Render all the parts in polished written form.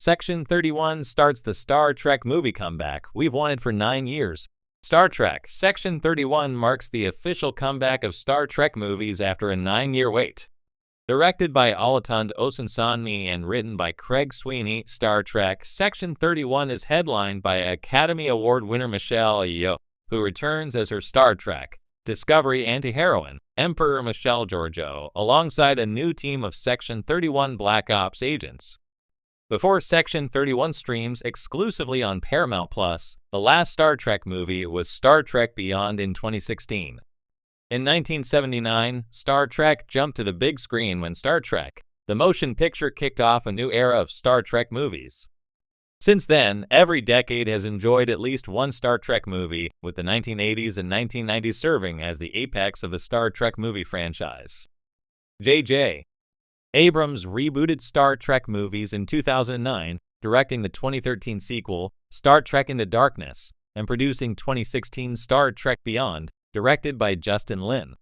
Section 31 starts the Star Trek movie comeback we've wanted for 9 years. Star Trek Section 31 marks the official comeback of Star Trek movies after a 9-year wait. Directed by Olatunde Osunsanmi and written by Craig Sweeney, Star Trek Section 31 is headlined by Academy Award winner Michelle Yeoh, who returns as her Star Trek Discovery anti-heroine, Emperor Michelle Georgiou, alongside a new team of Section 31 Black Ops agents. Before Section 31 streams exclusively on Paramount+, the last Star Trek movie was Star Trek Beyond in 2016. In 1979, Star Trek jumped to the big screen when Star Trek, the motion picture, kicked off a new era of Star Trek movies. Since then, every decade has enjoyed at least one Star Trek movie, with the 1980s and 1990s serving as the apex of the Star Trek movie franchise. J.J. Abrams rebooted Star Trek movies in 2009, directing the 2013 sequel, Star Trek Into Darkness, and producing 2016 Star Trek Beyond, directed by Justin Lin.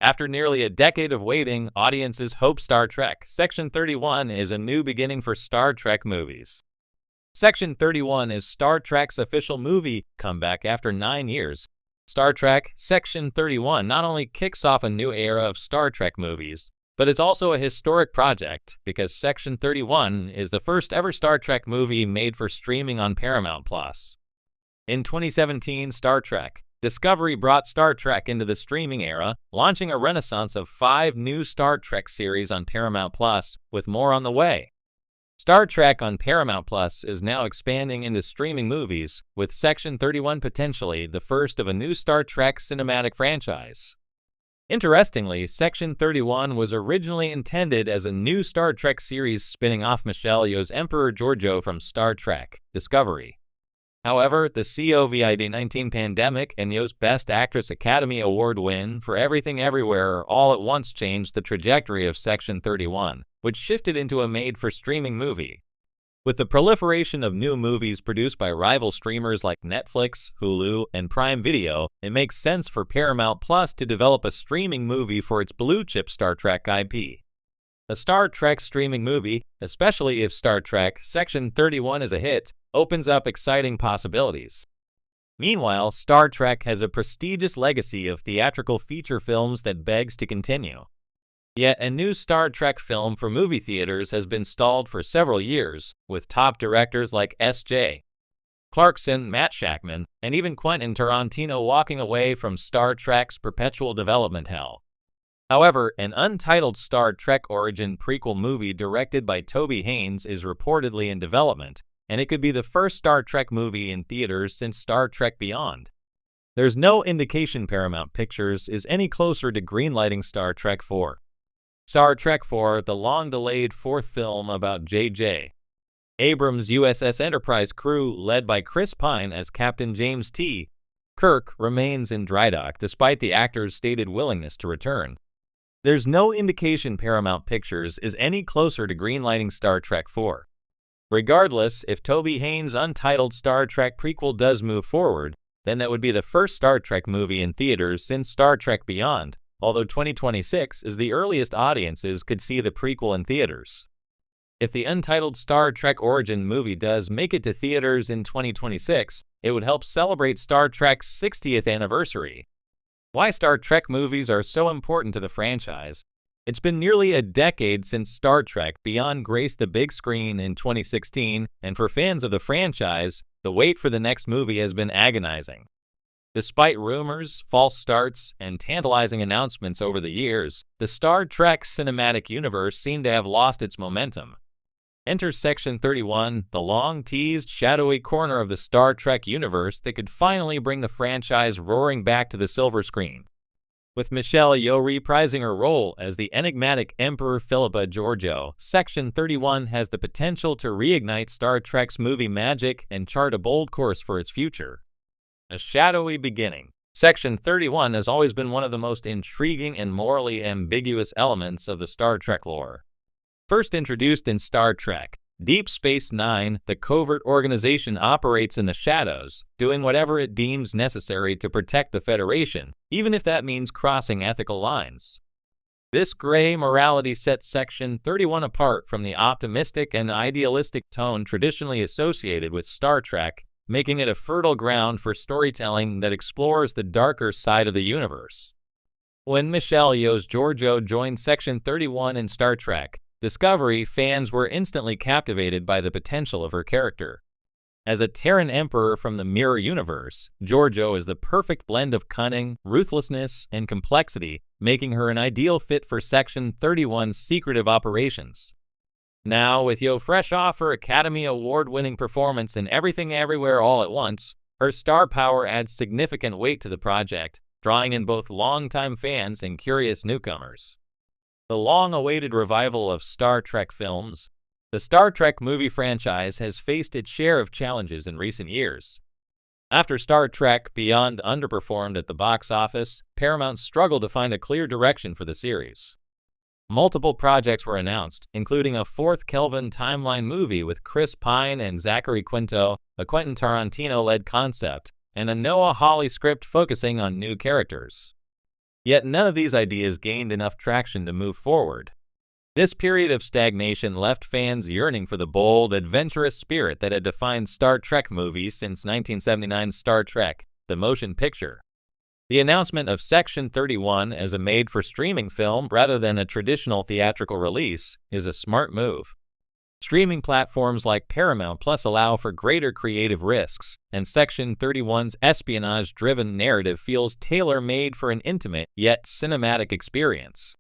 After nearly a decade of waiting, audiences hope Star Trek Section 31 is a new beginning for Star Trek movies. Section 31 is Star Trek's official movie comeback after 9 years. Star Trek Section 31 not only kicks off a new era of Star Trek movies, but it's also a historic project because Section 31 is the first ever Star Trek movie made for streaming on Paramount+. In 2017, Star Trek Discovery brought Star Trek into the streaming era, launching a renaissance of 5 new Star Trek series on Paramount+, with more on the way. Star Trek on Paramount Plus is now expanding into streaming movies, with Section 31 potentially the first of a new Star Trek cinematic franchise. Interestingly, Section 31 was originally intended as a new Star Trek series spinning off Michelle Yeoh's Emperor Georgiou from Star Trek Discovery. However, the COVID-19 pandemic and Yeoh's Best Actress Academy Award win for Everything Everywhere all at once changed the trajectory of Section 31, which shifted into a made-for-streaming movie. With the proliferation of new movies produced by rival streamers like Netflix, Hulu, and Prime Video, it makes sense for Paramount Plus to develop a streaming movie for its blue-chip Star Trek IP. A Star Trek streaming movie, especially if Star Trek Section 31 is a hit, opens up exciting possibilities. Meanwhile, Star Trek has a prestigious legacy of theatrical feature films that begs to continue. Yet a new Star Trek film for movie theaters has been stalled for several years, with top directors like S.J. Clarkson, Matt Shakman, and even Quentin Tarantino walking away from Star Trek's perpetual development hell. However, an untitled Star Trek Origin prequel movie directed by Toby Haynes is reportedly in development, and it could be the first Star Trek movie in theaters since Star Trek Beyond. There's no indication Paramount Pictures is any closer to greenlighting Star Trek IV. Star Trek IV, the long-delayed fourth film about J.J. Abrams' USS Enterprise crew, led by Chris Pine as Captain James T. Kirk, remains in dry dock despite the actor's stated willingness to return. There's no indication Paramount Pictures is any closer to greenlighting Star Trek IV. Regardless, if Toby Haynes' untitled Star Trek prequel does move forward, then that would be the first Star Trek movie in theaters since Star Trek Beyond, although 2026 is the earliest audiences could see the prequel in theaters. If the untitled Star Trek Origin movie does make it to theaters in 2026, it would help celebrate Star Trek's 60th anniversary. Why Star Trek movies are so important to the franchise? It's been nearly a decade since Star Trek Beyond graced the big screen in 2016, and for fans of the franchise, the wait for the next movie has been agonizing. Despite rumors, false starts, and tantalizing announcements over the years, the Star Trek cinematic universe seemed to have lost its momentum. Enter Section 31, the long-teased, shadowy corner of the Star Trek universe that could finally bring the franchise roaring back to the silver screen. With Michelle Yeoh reprising her role as the enigmatic Emperor Philippa Georgiou, Section 31 has the potential to reignite Star Trek's movie magic and chart a bold course for its future. A shadowy beginning. Section 31 has always been one of the most intriguing and morally ambiguous elements of the Star Trek lore. First introduced in Star Trek Deep Space Nine, the covert organization operates in the shadows, doing whatever it deems necessary to protect the Federation, even if that means crossing ethical lines. This gray morality sets Section 31 apart from the optimistic and idealistic tone traditionally associated with Star Trek, making it a fertile ground for storytelling that explores the darker side of the universe. When Michelle Yeoh's Georgiou joined Section 31 in Star Trek Discovery, fans were instantly captivated by the potential of her character. As a Terran Emperor from the Mirror Universe, Georgiou is the perfect blend of cunning, ruthlessness, and complexity, making her an ideal fit for Section 31's secretive operations. Now, with Yeoh fresh off her Academy Award-winning performance in Everything Everywhere All at Once, her star power adds significant weight to the project, drawing in both longtime fans and curious newcomers. The long-awaited revival of Star Trek films. The Star Trek movie franchise has faced its share of challenges in recent years. After Star Trek Beyond underperformed at the box office, Paramount struggled to find a clear direction for the series. Multiple projects were announced, including a fourth Kelvin timeline movie with Chris Pine and Zachary Quinto, a Quentin Tarantino-led concept, and a Noah Hawley script focusing on new characters. Yet none of these ideas gained enough traction to move forward. This period of stagnation left fans yearning for the bold, adventurous spirit that had defined Star Trek movies since 1979's Star Trek, the motion picture. The announcement of Section 31 as a made-for-streaming film rather than a traditional theatrical release is a smart move. Streaming platforms like Paramount Plus allow for greater creative risks, and Section 31's espionage-driven narrative feels tailor-made for an intimate yet cinematic experience.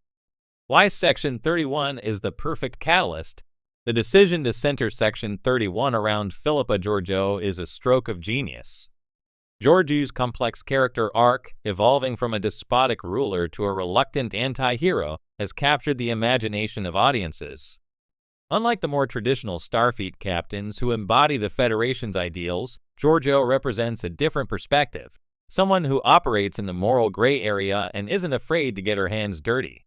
Why Section 31 is the perfect catalyst? The decision to center Section 31 around Philippa Georgiou is a stroke of genius. Georgiou's complex character arc, evolving from a despotic ruler to a reluctant anti-hero, has captured the imagination of audiences. Unlike the more traditional Starfleet captains who embody the Federation's ideals, Georgiou represents a different perspective, someone who operates in the moral gray area and isn't afraid to get her hands dirty.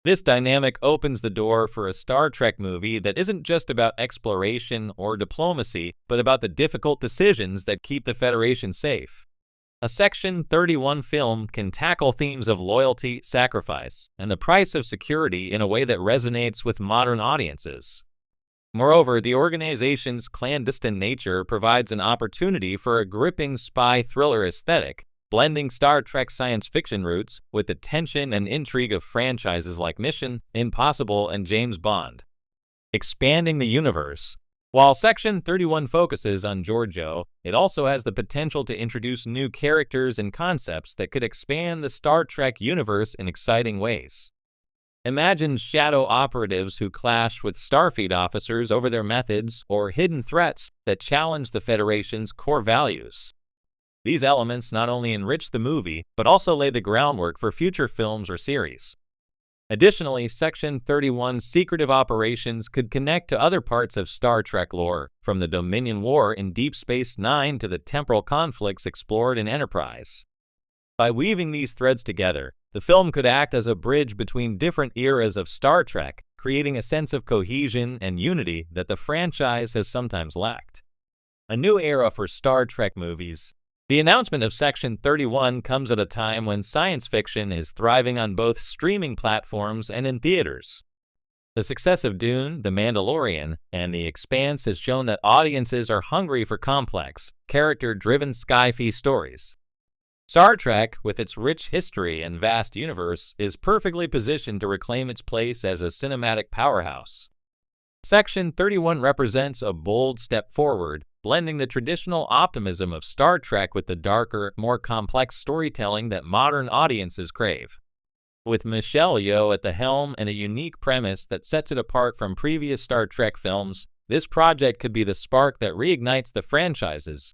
This dynamic opens the door for a Star Trek movie that isn't just about exploration or diplomacy, but about the difficult decisions that keep the Federation safe. A Section 31 film can tackle themes of loyalty, sacrifice, and the price of security in a way that resonates with modern audiences. Moreover, the organization's clandestine nature provides an opportunity for a gripping spy thriller aesthetic, blending Star Trek science fiction roots with the tension and intrigue of franchises like Mission Impossible and James Bond. Expanding the universe. While Section 31 focuses on Georgiou, it also has the potential to introduce new characters and concepts that could expand the Star Trek universe in exciting ways. Imagine shadow operatives who clash with Starfleet officers over their methods, or hidden threats that challenge the Federation's core values. These elements not only enrich the movie, but also lay the groundwork for future films or series. Additionally, Section 31's secretive operations could connect to other parts of Star Trek lore, from the Dominion War in Deep Space Nine to the temporal conflicts explored in Enterprise. By weaving these threads together, the film could act as a bridge between different eras of Star Trek, creating a sense of cohesion and unity that the franchise has sometimes lacked. A new era for Star Trek movies. The announcement of Section 31 comes at a time when science fiction is thriving on both streaming platforms and in theaters. The success of Dune, The Mandalorian, and The Expanse has shown that audiences are hungry for complex, character-driven sci-fi stories. Star Trek, with its rich history and vast universe, is perfectly positioned to reclaim its place as a cinematic powerhouse. Section 31 represents a bold step forward, blending the traditional optimism of Star Trek with the darker, more complex storytelling that modern audiences crave. With Michelle Yeoh at the helm and a unique premise that sets it apart from previous Star Trek films, this project could be the spark that reignites the franchise's